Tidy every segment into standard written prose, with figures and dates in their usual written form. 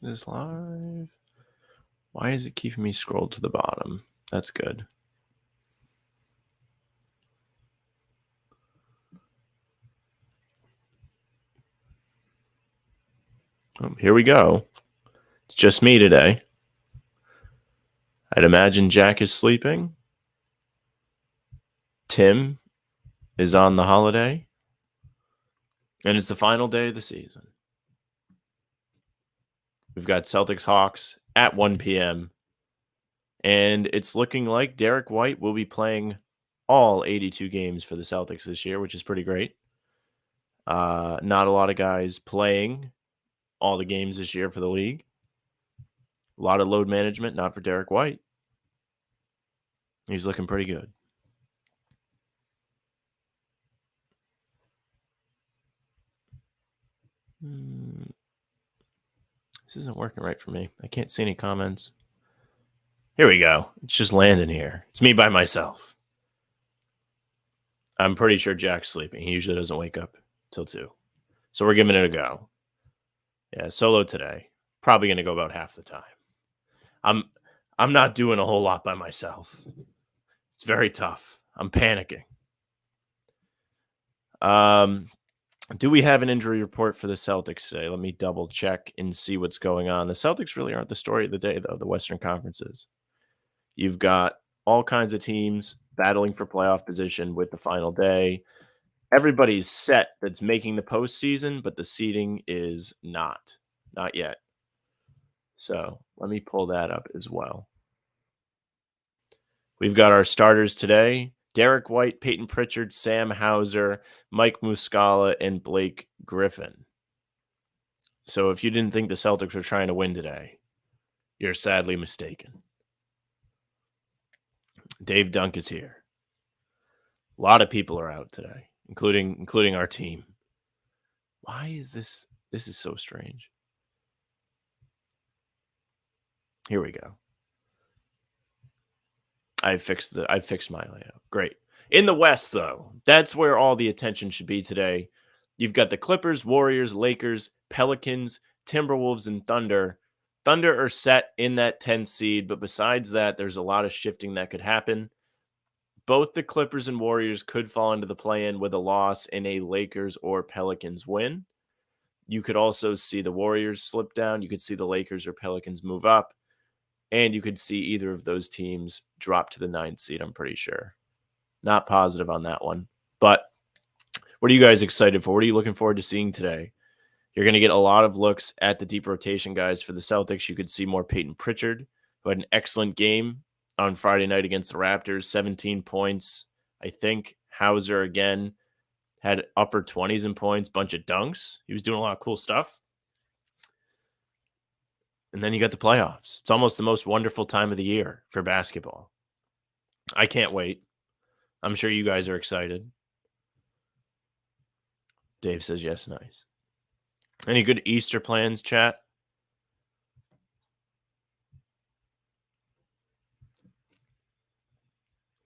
Is live. Why is it keeping me scrolled to the bottom? That's good. Here we go. It's just me today. I'd imagine Jack is sleeping. Tim is on the holiday. And it's the final day of the season. We've got Celtics Hawks at 1 p.m. And it's looking like Derek White will be playing all 82 games for the Celtics this year, which is pretty great. Not a lot of guys playing all the games this year for the league. A lot of load management, not for Derek White. He's looking pretty good. This isn't working right for me. I can't see any comments. Here we go. It's just landing here. It's me by myself. I'm pretty sure Jack's sleeping. He usually doesn't wake up till 2. So we're giving it a go. Yeah, solo today. Probably going to go about half the time. I'm not doing a whole lot by myself. It's very tough. I'm panicking. Do we have an injury report for the Celtics today? Let me double check and see what's going on. The Celtics really aren't the story of the day, though. The Western Conference is. You've got all kinds of teams battling for playoff position with the final day. Everybody's set that's making the postseason, but the seeding is not yet. So let me pull that up as well. We've got our starters today: Derek White, Peyton Pritchard, Sam Hauser, Mike Muscala, and Blake Griffin. So if you didn't think the Celtics were trying to win today, you're sadly mistaken. Dave Dunk is here. A lot of people are out today, including our team. Why is this? This is so strange. Here we go. I fixed my layout. Great. In the West, though, that's where all the attention should be today. You've got the Clippers, Warriors, Lakers, Pelicans, Timberwolves, and Thunder. Thunder are set in that 10th seed, but besides that, there's a lot of shifting that could happen. Both the Clippers and Warriors could fall into the play-in with a loss and a Lakers or Pelicans win. You could also see the Warriors slip down. You could see the Lakers or Pelicans move up. And you could see either of those teams drop to the 9th seed, I'm pretty sure. Not positive on that one. But what are you guys excited for? What are you looking forward to seeing today? You're going to get a lot of looks at the deep rotation guys for the Celtics. You could see more Peyton Pritchard, who had an excellent game on Friday night against the Raptors, 17 points. I think Hauser, again, had upper 20s in points, bunch of dunks. He was doing a lot of cool stuff. And then you got the playoffs. It's almost the most wonderful time of the year for basketball. I can't wait. I'm sure you guys are excited. Dave says yes, nice. Any good Easter plans, chat?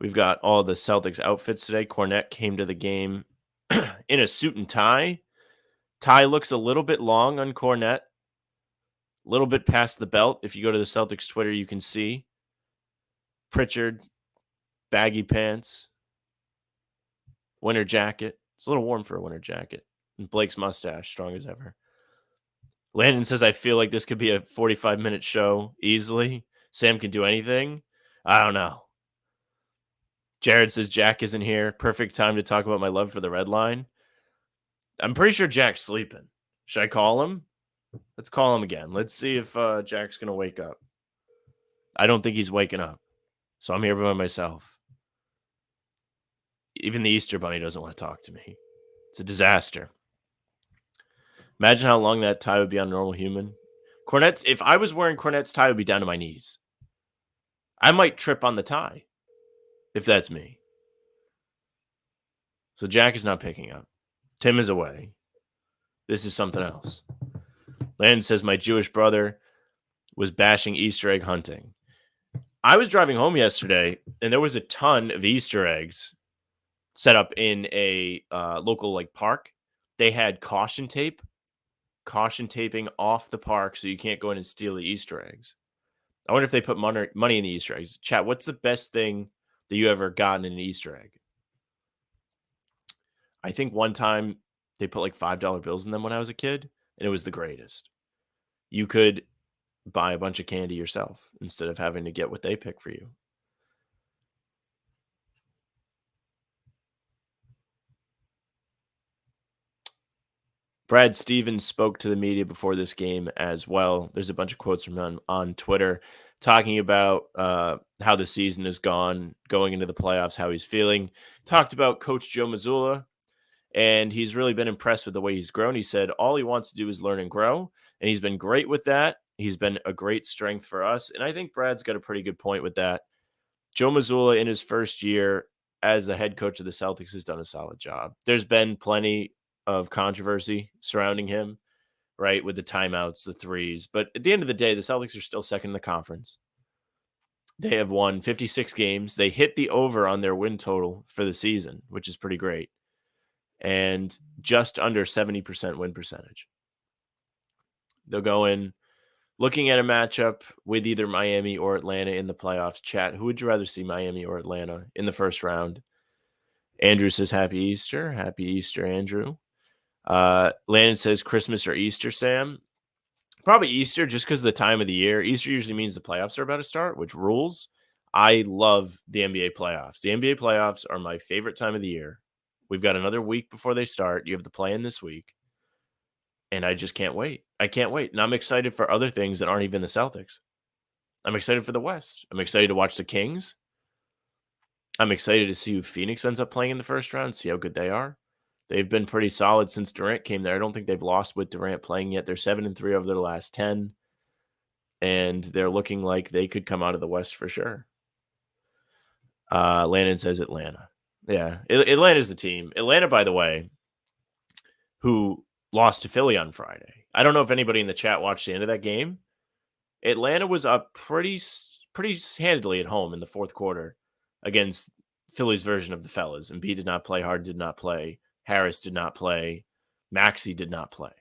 We've got all the Celtics outfits today. Cornette came to the game in a suit and tie. Tie looks a little bit long on Cornette. A little bit past the belt. If you go to the Celtics Twitter, you can see Pritchard, baggy pants, winter jacket. It's a little warm for a winter jacket. And Blake's mustache, strong as ever. Landon says, I feel like this could be a 45-minute show easily. Sam can do anything. I don't know. Jared says, Jack isn't here. Perfect time to talk about my love for the red line. I'm pretty sure Jack's sleeping. Should I call him? Let's call him again. Let's see if Jack's going to wake up. I don't think he's waking up. So I'm here by myself. Even the Easter Bunny doesn't want to talk to me. It's a disaster. Imagine how long that tie would be on a normal human. Cornette's, if I was wearing Cornette's tie, it would be down to my knees. I might trip on the tie, if that's me. So Jack is not picking up. Tim is away. This is something else. Landon says, my Jewish brother was bashing Easter egg hunting. I was driving home yesterday, and there was a ton of Easter eggs set up in a local park. They had caution tape caution taping off the park so you can't go in and steal the Easter eggs. I wonder if they put money in the Easter eggs. Chat, what's the best thing that you ever gotten in an Easter egg? I think one time they put like $5 bills in them when I was a kid, and it was the greatest. You could buy a bunch of candy yourself instead of having to get what they pick for you. Brad Stevens spoke to the media before this game as well. There's a bunch of quotes from him on Twitter talking about how the season has gone, going into the playoffs, how he's feeling. Talked about Coach Joe Mazzulla, and he's really been impressed with the way he's grown. He said all he wants to do is learn and grow, and he's been great with that. He's been a great strength for us, and I think Brad's got a pretty good point with that. Joe Mazzulla, in his first year as the head coach of the Celtics, has done a solid job. There's been plenty of controversy surrounding him, right, with the timeouts, the threes. But at the end of the day, the Celtics are still second in the conference. They have won 56 games. They hit the over on their win total for the season, which is pretty great, and just under 70% win percentage. They'll go in looking at a matchup with either Miami or Atlanta in the playoffs. Chat, who would you rather see, Miami or Atlanta, in the first round? Andrew says, Happy Easter. Happy Easter, Andrew. Landon says, Christmas or Easter, Sam? Probably Easter, just because of the time of the year. Easter usually means the playoffs are about to start, which rules. I love the NBA playoffs. The NBA playoffs are my favorite time of the year. We've got another week before they start. You have the play-in this week. And I just can't wait. I can't wait. And I'm excited for other things that aren't even the Celtics. I'm excited for the West. I'm excited to watch the Kings. I'm excited to see who Phoenix ends up playing in the first round, see how good they are. They've been pretty solid since Durant came there. I don't think they've lost with Durant playing yet. They're 7-3 over their last 10, and they're looking like they could come out of the West for sure. Landon says Atlanta. Yeah, Atlanta's the team. Atlanta, by the way, who lost to Philly on Friday. I don't know if anybody in the chat watched the end of that game. Atlanta was up pretty handedly at home in the fourth quarter against Philly's version of the fellas. Embiid did not play. Harden did not play. Harris did not play. Maxey did not play.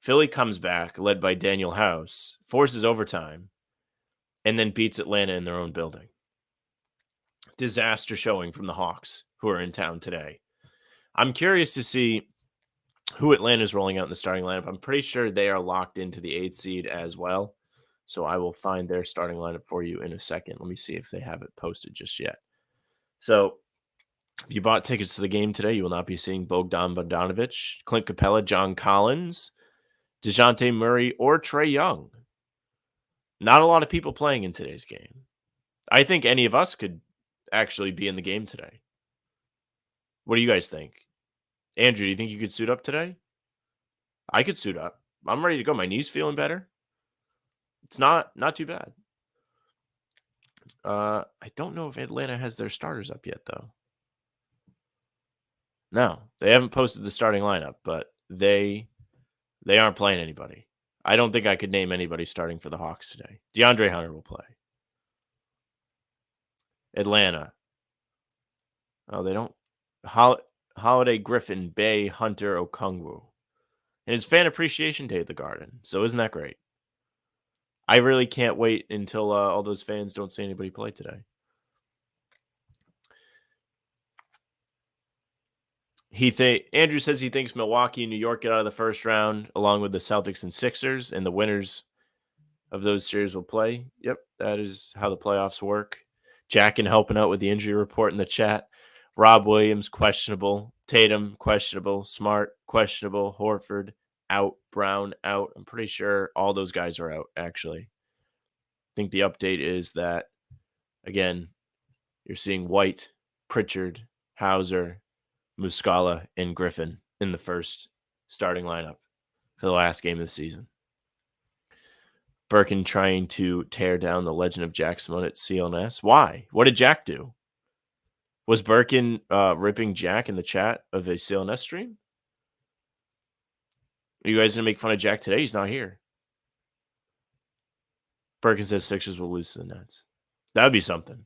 Philly comes back, led by Daniel House, forces overtime, and then beats Atlanta in their own building. Disaster showing from the Hawks, who are in town today. I'm curious to see who Atlanta's rolling out in the starting lineup. I'm pretty sure they are locked into the 8th seed as well. So I will find their starting lineup for you in a second. Let me see if they have it posted just yet. So if you bought tickets to the game today, you will not be seeing Bogdan Bogdanovic, Clint Capella, John Collins, DeJounte Murray, or Trae Young. Not a lot of people playing in today's game. I think any of us could actually be in the game today. What do you guys think? Andrew, do you think you could suit up today? I could suit up. I'm ready to go. My knee's feeling better. It's not too bad. I don't know if Atlanta has their starters up yet, though. No, they haven't posted the starting lineup, but they aren't playing anybody. I don't think I could name anybody starting for the Hawks today. DeAndre Hunter will play. Atlanta. Oh, they don't. Holiday, Griffin, Bay, Hunter, Okongwu. And it's Fan Appreciation Day at the Garden. So isn't that great? I really can't wait until all those fans don't see anybody play today. Andrew says he thinks Milwaukee and New York get out of the first round, along with the Celtics and Sixers, and the winners of those series will play. Yep, that is how the playoffs work. Jack and helping out with the injury report in the chat. Rob Williams, questionable. Tatum, questionable. Smart, questionable. Horford, out. Brown, out. I'm pretty sure all those guys are out, actually. I think the update is that, again, you're seeing White, Pritchard, Hauser, Muscala, and Griffin in the first starting lineup for the last game of the season. Birkin trying to tear down the legend of Jack Simone at CLNS. Why? What did Jack do? Was Birkin ripping Jack in the chat of a CLNS stream? Are you guys going to make fun of Jack today? He's not here. Birkin says Sixers will lose to the Nets. That would be something.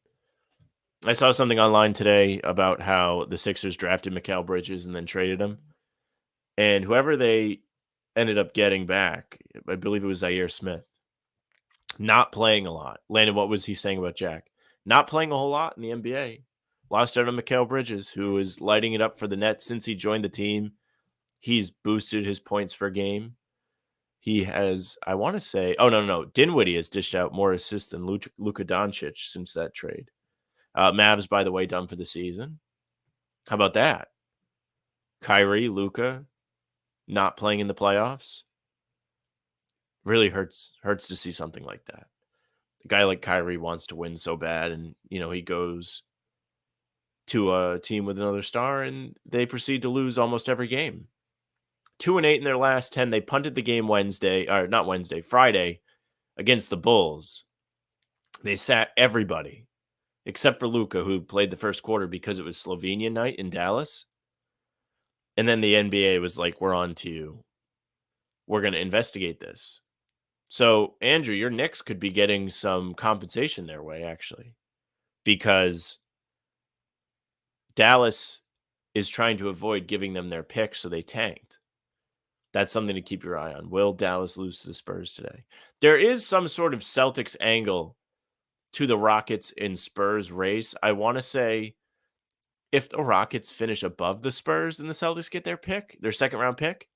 I saw something online today about how the Sixers drafted Mikal Bridges and then traded him. And whoever they ended up getting back. I believe it was Zaire Smith. Not playing a lot. Landon, what was he saying about Jack? Not playing a whole lot in the NBA. Lost out on Mikal Bridges, who is lighting it up for the Nets since he joined the team. He's boosted his points per game. He has, I want to say, no. Dinwiddie has dished out more assists than Luka Doncic since that trade. Mavs, by the way, done for the season. How about that? Kyrie, Luka, not playing in the playoffs. Really hurts to see something like that. A guy like Kyrie wants to win so bad, and he goes to a team with another star, and they proceed to lose almost every game. 2-8 in their last 10. They punted the game Friday against the Bulls. They sat everybody except for Luka, who played the first quarter because it was Slovenian night in Dallas. And then the NBA was like, we're on to you. We're going to investigate this. So, Andrew, your Knicks could be getting some compensation their way, actually, because Dallas is trying to avoid giving them their pick, so they tanked. That's something to keep your eye on. Will Dallas lose to the Spurs today? There is some sort of Celtics angle to the Rockets and Spurs race. I want to say if the Rockets finish above the Spurs and the Celtics get their second round pick,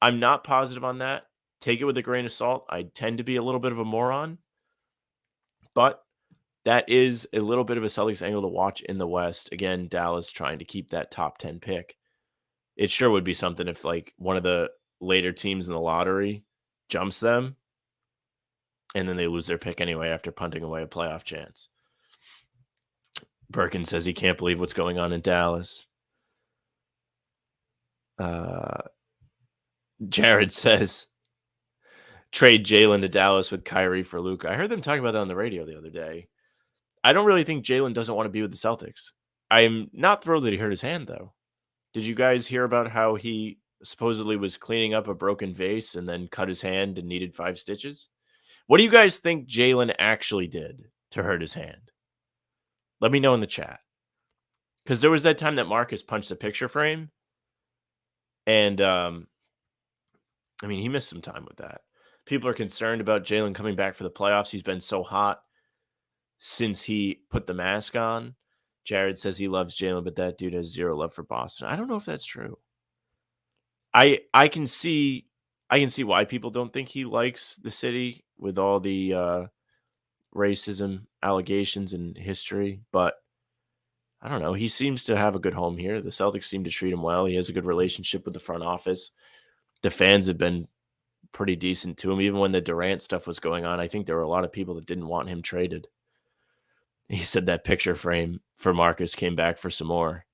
I'm not positive on that. Take it with a grain of salt. I tend to be a little bit of a moron, but that is a little bit of a Celtics angle to watch in the West. Again, Dallas trying to keep that top 10 pick. It sure would be something if like one of the later teams in the lottery jumps them and then they lose their pick anyway after punting away a playoff chance. Birkin says he can't believe what's going on in Dallas. Jared says trade Jalen to Dallas with Kyrie for Luka. I heard them talking about that on the radio the other day. I don't really think Jalen doesn't want to be with the Celtics. I'm not thrilled that he hurt his hand, though. Did you guys hear about how he supposedly was cleaning up a broken vase and then cut his hand and needed 5 stitches? What do you guys think Jalen actually did to hurt his hand? Let me know in the chat. Because there was that time that Marcus punched a picture frame. And, he missed some time with that. People are concerned about Jalen coming back for the playoffs. He's been so hot since he put the mask on. Jared says he loves Jalen, but that dude has zero love for Boston. I don't know if that's true. I can see why people don't think he likes the city with all the racism allegations and history, but I don't know. He seems to have a good home here. The Celtics seem to treat him well. He has a good relationship with the front office. The fans have been pretty decent to him. Even when the Durant stuff was going on, I think there were a lot of people that didn't want him traded. He said that picture frame for Marcus came back for some more.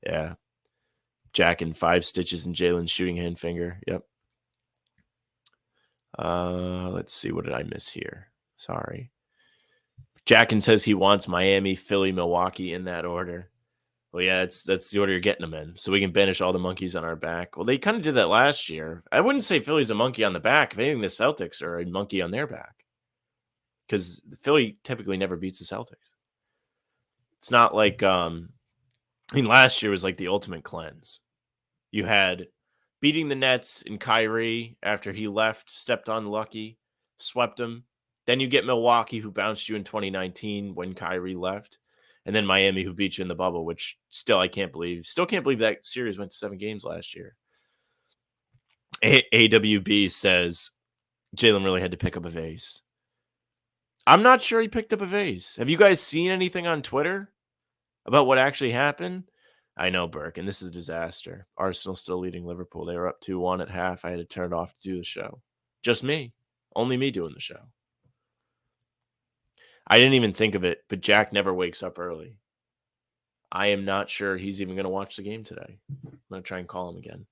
Yeah. Jack in 5 stitches and Jalen's shooting hand finger. Yep. Let's see. What did I miss here? Sorry. Jackin says he wants Miami, Philly, Milwaukee in that order. Well, yeah, that's the order you're getting them in, so we can banish all the monkeys on our back. Well, they kind of did that last year. I wouldn't say Philly's a monkey on the back. If anything, the Celtics are a monkey on their back because Philly typically never beats the Celtics. It's not like last year was like the ultimate cleanse. You had beating the Nets and Kyrie after he left, stepped on Lucky, swept him. Then you get Milwaukee, who bounced you in 2019 when Kyrie left. And then Miami, who beat you in the bubble, which still I can't believe. Still can't believe that series went to 7 games last year. AWB says Jalen really had to pick up a vase. I'm not sure he picked up a vase. Have you guys seen anything on Twitter about what actually happened? I know, Burke, and this is a disaster. Arsenal still leading Liverpool. They were up 2-1 at half. I had to turn it off to do the show. Just me. Only me doing the show. I didn't even think of it, but Jack never wakes up early. I am not sure he's even going to watch the game today. I'm going to try and call him again.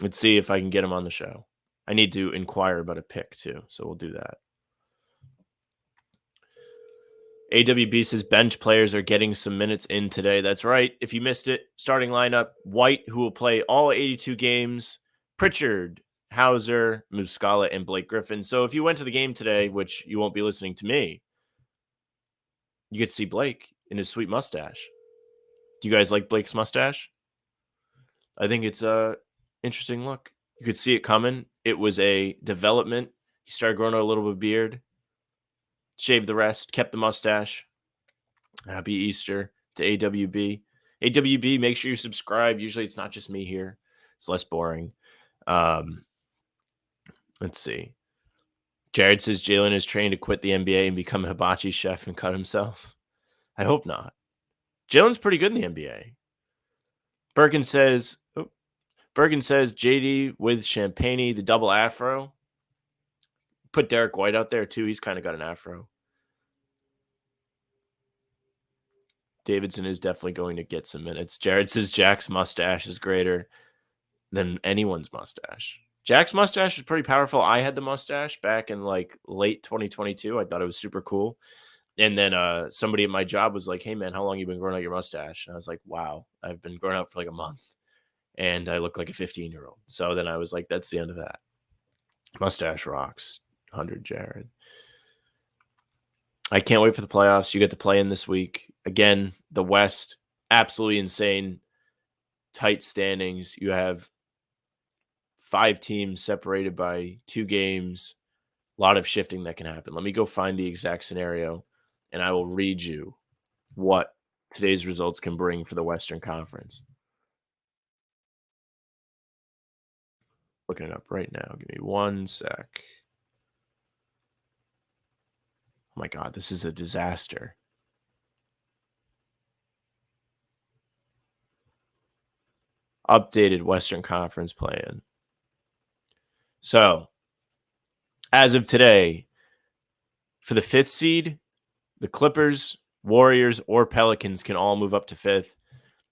Let's see if I can get him on the show. I need to inquire about a pick, too, so we'll do that. AWB says bench players are getting some minutes in today. That's right. If you missed it, starting lineup, White, who will play all 82 games, Pritchard, Hauser, Muscala, and Blake Griffin. So if you went to the game today, which you won't be listening to me, you get to see Blake in his sweet mustache. Do you guys like Blake's mustache? I think it's a interesting look. You could see it coming. It was a development. He started growing out a little bit of beard, shaved the rest, kept the mustache. Happy Easter to AWB. AWB, make sure you subscribe. Usually it's not just me here. It's less boring. Um, let's see. Jared says Jalen is trained to quit the NBA and become a hibachi chef and cut himself. I hope not. Jalen's pretty good in the NBA. Bergen says JD with Champagne, the double afro. Put Derek White out there too. He's kind of got an afro. Davidson is definitely going to get some minutes. Jared says Jack's mustache is greater than anyone's mustache. Jack's mustache was pretty powerful. I had the mustache back in like late 2022. I thought it was super cool. And then somebody at my job was like, "Hey man, how long you been growing out your mustache?" And I was like, "Wow, I've been growing out for like a month." And I look like a 15-year-old. So then I was like, that's the end of that. Mustache rocks. 100 Jared. I can't wait for the playoffs. You get to play in this week. Again, the West, absolutely insane. Tight standings. You have 5 teams separated by 2 games. A lot of shifting that can happen. Let me go find the exact scenario, and I will read you what today's results can bring for the Western Conference. Looking it up right now. Give me 1 sec. Oh my God, this is a disaster. Updated Western Conference play-in. So, as of today, for the 5th seed, the Clippers, Warriors, or Pelicans can all move up to 5th.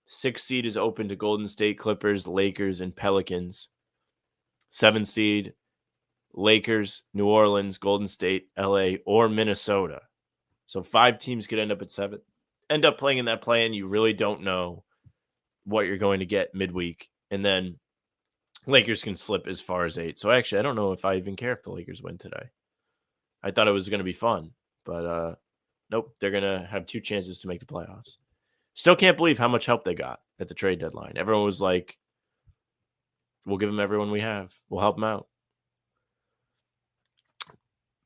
6th seed is open to Golden State, Clippers, Lakers, and Pelicans. 7th seed, Lakers, New Orleans, Golden State, LA, or Minnesota. So 5 teams could end up at 7th. End up playing in that play-in. You really don't know what you're going to get midweek. And then Lakers can slip as far as 8. So actually, I don't know if I even care if the Lakers win today. I thought it was going to be fun, but nope, they're going to have 2 chances to make the playoffs. Still can't believe how much help they got at the trade deadline. Everyone was like, we'll give them everyone we have. We'll help them out.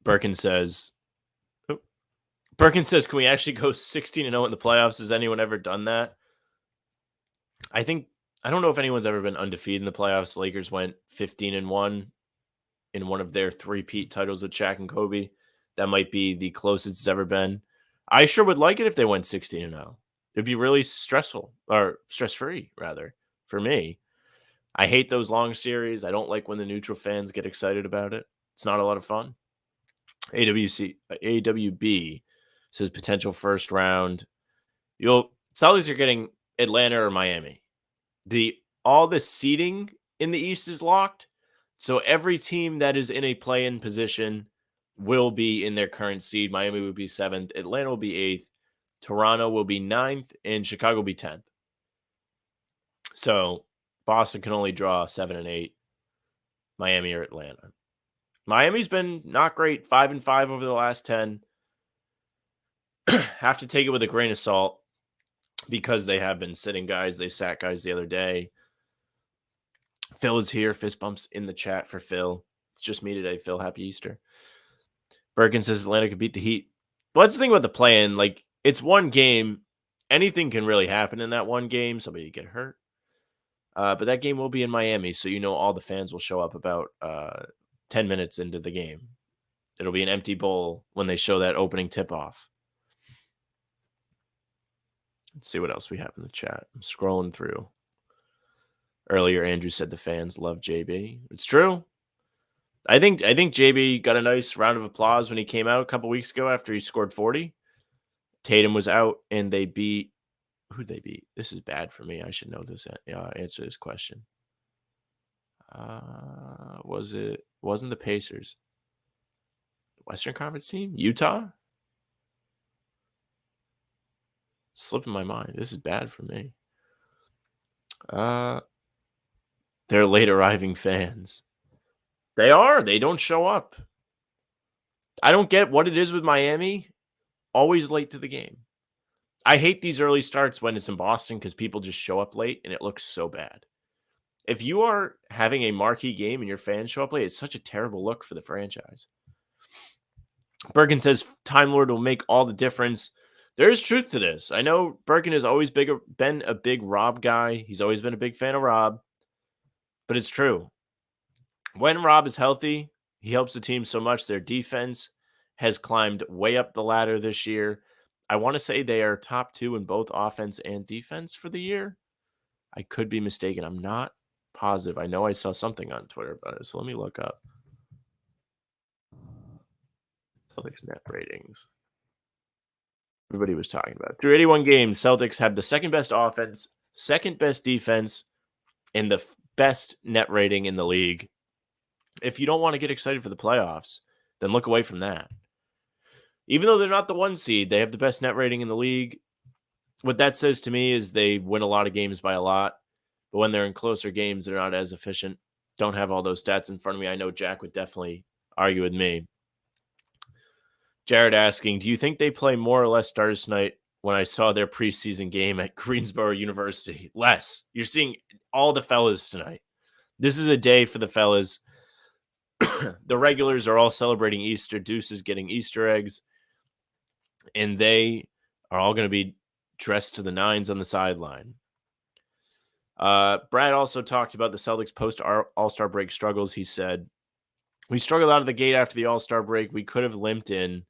Birkin says, can we actually go 16-0 in the playoffs? Has anyone ever done that? I don't know if anyone's ever been undefeated in the playoffs. Lakers went 15-1 in one of their 3-peat titles with Shaq and Kobe. That might be the closest it's ever been. I sure would like it if they went 16-0. It'd be really stressful, or stress-free, rather, for me. I hate those long series. I don't like when the neutral fans get excited about it. It's not a lot of fun. AWB says potential first round. Celtics are getting Atlanta or Miami. All the seeding in the East is locked. So every team that is in a play-in position will be in their current seed. Miami will be 7th. Atlanta will be 8th. Toronto will be 9th. And Chicago will be 10th. So Boston can only draw 7 and 8. Miami or Atlanta. Miami's been not great. 5-5 over the last 10. Have to take it with a grain of salt because they have been sitting guys. They sat guys the other day. Phil is here. Fist bumps in the chat for Phil. It's just me today, Phil. Happy Easter. Birkin says Atlanta could beat the Heat. But that's the thing about the play-in. Like, it's one game. Anything can really happen in that one game. Somebody get hurt. But that game will be in Miami, so all the fans will show up about 10 minutes into the game. It'll be an empty bowl when they show that opening tip-off. Let's see what else we have in the chat. I'm scrolling through. Earlier, Andrew said the fans love JB. It's true. I think JB got a nice round of applause when he came out a couple weeks ago after he scored 40. Tatum was out, and they beat – who'd they beat? This is bad for me. I should know this answer this question. Wasn't the Pacers. Western Conference team? Utah? Slipping my mind. This is bad for me. They're late arriving fans. They are. They don't show up. I don't get what it is with Miami. Always late to the game. I hate these early starts when it's in Boston because people just show up late and it looks so bad. If you are having a marquee game and your fans show up late, it's such a terrible look for the franchise. Birkin says Time Lord will make all the difference. There is truth to this. I know Birkin has always been a big Rob guy. He's always been a big fan of Rob, but it's true. When Rob is healthy, he helps the team so much. Their defense has climbed way up the ladder this year. I want to say they are top 2 in both offense and defense for the year. I could be mistaken. I'm not positive. I know I saw something on Twitter about it, so let me look up Celtics net ratings. Everybody was talking about it. Through 81 games, Celtics have the second best offense, second best defense, and the best net rating in the league. If you don't want to get excited for the playoffs, then look away from that. Even though they're not the 1 seed, they have the best net rating in the league. What that says to me is they win a lot of games by a lot, but when they're in closer games, they're not as efficient. Don't have all those stats in front of me. I know Jack would definitely argue with me. Jared asking, do you think they play more or less starters tonight? When I saw their preseason game at Greensboro University, less. You're seeing all the fellas tonight. This is a day for the fellas. The regulars are all celebrating Easter. Deuce is getting Easter eggs. And they are all going to be dressed to the nines on the sideline. Brad also talked about the Celtics post All-Star break struggles. He said, we struggled out of the gate after the All-Star break. We could have limped in,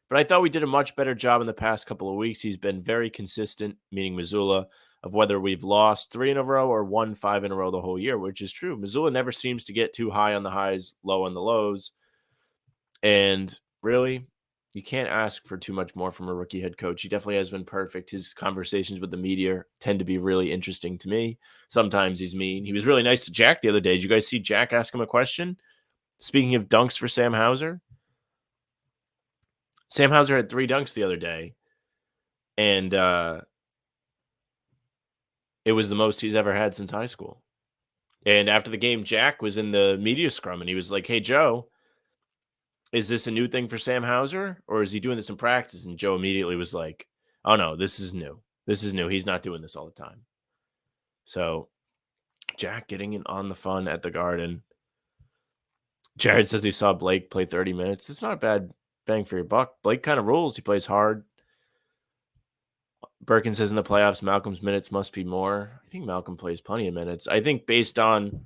but I thought we did a much better job in the past couple of weeks. He's been very consistent, meaning Missoula, of whether we've lost 3 in a row or won 5 in a row the whole year, which is true. Missoula never seems to get too high on the highs, low on the lows. And really, you can't ask for too much more from a rookie head coach. He definitely has been perfect. His conversations with the media tend to be really interesting to me. Sometimes he's mean. He was really nice to Jack the other day. Did you guys see Jack ask him a question? Speaking of dunks for Sam Hauser, Sam Hauser had 3 dunks the other day, and it was the most he's ever had since high school. And after the game, Jack was in the media scrum, and he was like, hey, Joe, is this a new thing for Sam Hauser, or is he doing this in practice? And Joe immediately was like, oh, no, this is new. This is new. He's not doing this all the time. So Jack getting in on the fun at the Garden. Jared says he saw Blake play 30 minutes. It's not a bad bang for your buck. Blake kind of rules. He plays hard. Birkin says in the playoffs, Malcolm's minutes must be more. I think Malcolm plays plenty of minutes. I think based on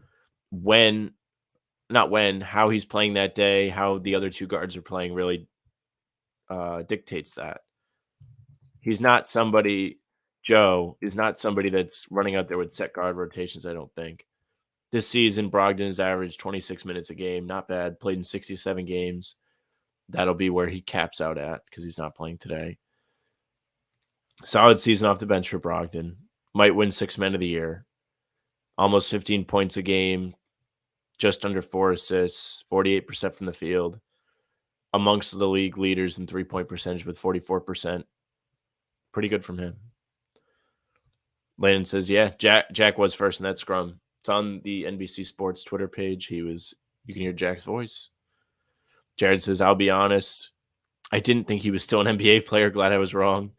how he's playing that day, how the other 2 guards are playing really dictates that. He's not somebody, Joe is not somebody that's running out there with set guard rotations, I don't think. This season, Brogdon has averaged 26 minutes a game. Not bad. Played in 67 games. That'll be where he caps out at because he's not playing today. Solid season off the bench for Brogdon. Might win 6 men of the year. Almost 15 points a game. Just under 4 assists. 48% from the field. Amongst the league leaders in 3-point percentage with 44%. Pretty good from him. Landon says, yeah, Jack was first in that scrum. It's on the NBC Sports Twitter page. You can hear Jack's voice. Jared says, I'll be honest. I didn't think he was still an NBA player. Glad I was wrong.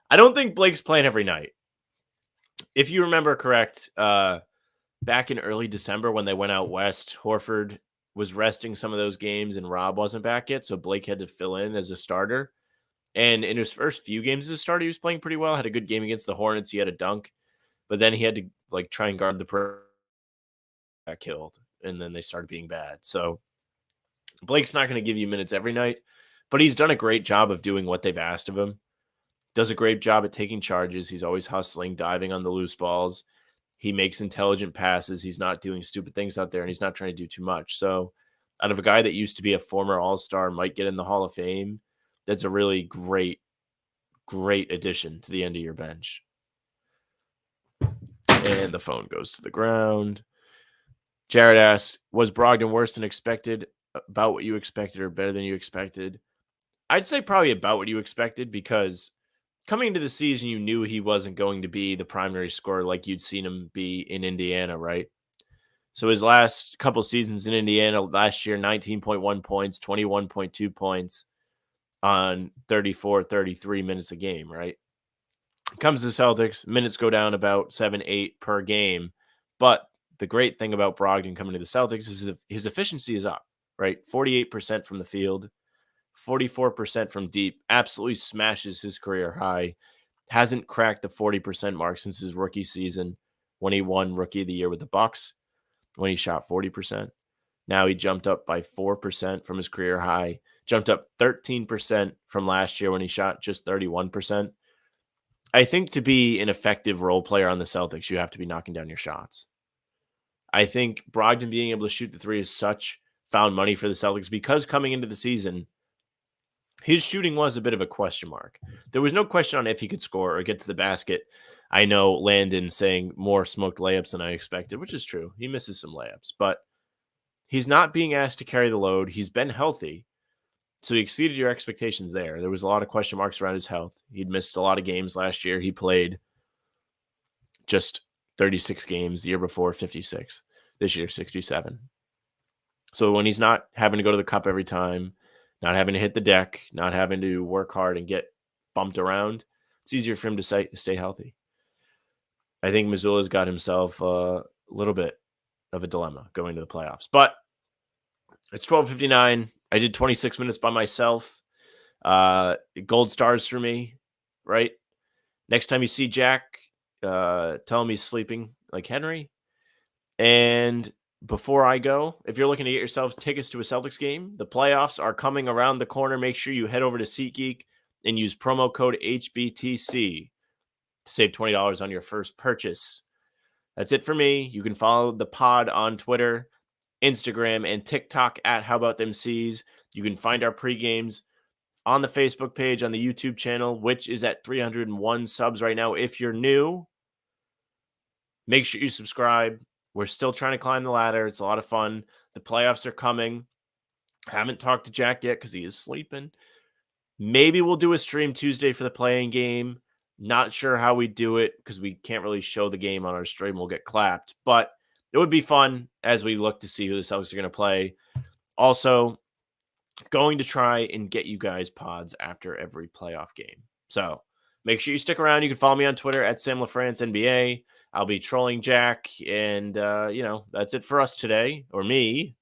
I don't think Blake's playing every night. If you remember correct, back in early December when they went out west, Horford was resting some of those games and Rob wasn't back yet, so Blake had to fill in as a starter. And in his first few games as a starter, he was playing pretty well. Had a good game against the Hornets. He had a dunk, but then he had to try and guard the perimeter. Got killed, and then they started being bad. So Blake's not going to give you minutes every night, but he's done a great job of doing what they've asked of him. Does a great job at taking charges. He's always hustling, diving on the loose balls. He makes intelligent passes. He's not doing stupid things out there, and he's not trying to do too much. So out of a guy that used to be a former All-Star, might get in the Hall of Fame, that's a really great addition to the end of your bench. And the phone goes to the ground. Jared asks, was Brogdon worse than expected, about what you expected, or better than you expected? I'd say probably about what you expected, because coming into the season, you knew he wasn't going to be the primary scorer like you'd seen him be in Indiana, right? So his last couple seasons in Indiana, last year, 19.1 points, 21.2 points on 33 minutes a game, right? Comes to the Celtics, minutes go down about 7-8 per game, but the great thing about Brogdon coming to the Celtics is his efficiency is up, right? 48% from the field, 44% from deep, absolutely smashes his career high. Hasn't cracked the 40% mark since his rookie season when he won Rookie of the Year with the Bucks, when he shot 40%. Now he jumped up by 4% from his career high, jumped up 13% from last year when he shot just 31%. I think to be an effective role player on the Celtics, you have to be knocking down your shots. I think Brogdon being able to shoot the three is such found money for the Celtics because coming into the season, his shooting was a bit of a question mark. There was no question on if he could score or get to the basket. I know Landon saying more smoked layups than I expected, which is true. He misses some layups, but he's not being asked to carry the load. He's been healthy, so he exceeded your expectations there. There was a lot of question marks around his health. He'd missed a lot of games last year. He played just 36 games. The year before, 56. This year, 67. So when he's not having to go to the cup every time, not having to hit the deck, not having to work hard and get bumped around, it's easier for him to stay healthy. I think Missoula's got himself a little bit of a dilemma going to the playoffs. But it's 12:59. I did 26 minutes by myself. Gold stars for me, right? Next time you see Jack, tell him he's sleeping like Henry. And before I go, if you're looking to get yourselves tickets to a Celtics game, the playoffs are coming around the corner. Make sure you head over to SeatGeek and use promo code HBTC to save $20 on your first purchase. That's it for me. You can follow the pod on Twitter, Instagram, and TikTok at How About Them C's. You can find our pregames on the Facebook page, on the YouTube channel, which is at 301 subs right now. If you're new, make sure you subscribe. We're still trying to climb the ladder. It's a lot of fun. The playoffs are coming. Haven't talked to Jack yet because he is sleeping. Maybe we'll do a stream Tuesday for the playing game. Not sure how we do it because we can't really show the game on our stream. We'll get clapped. But it would be fun as we look to see who the Celtics are going to play. Also, going to try and get you guys pods after every playoff game. So make sure you stick around. You can follow me on Twitter at Sam LaFrance NBA. I'll be trolling Jack. And, that's it for us today, or me.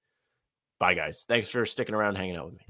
Bye, guys. Thanks for sticking around, hanging out with me.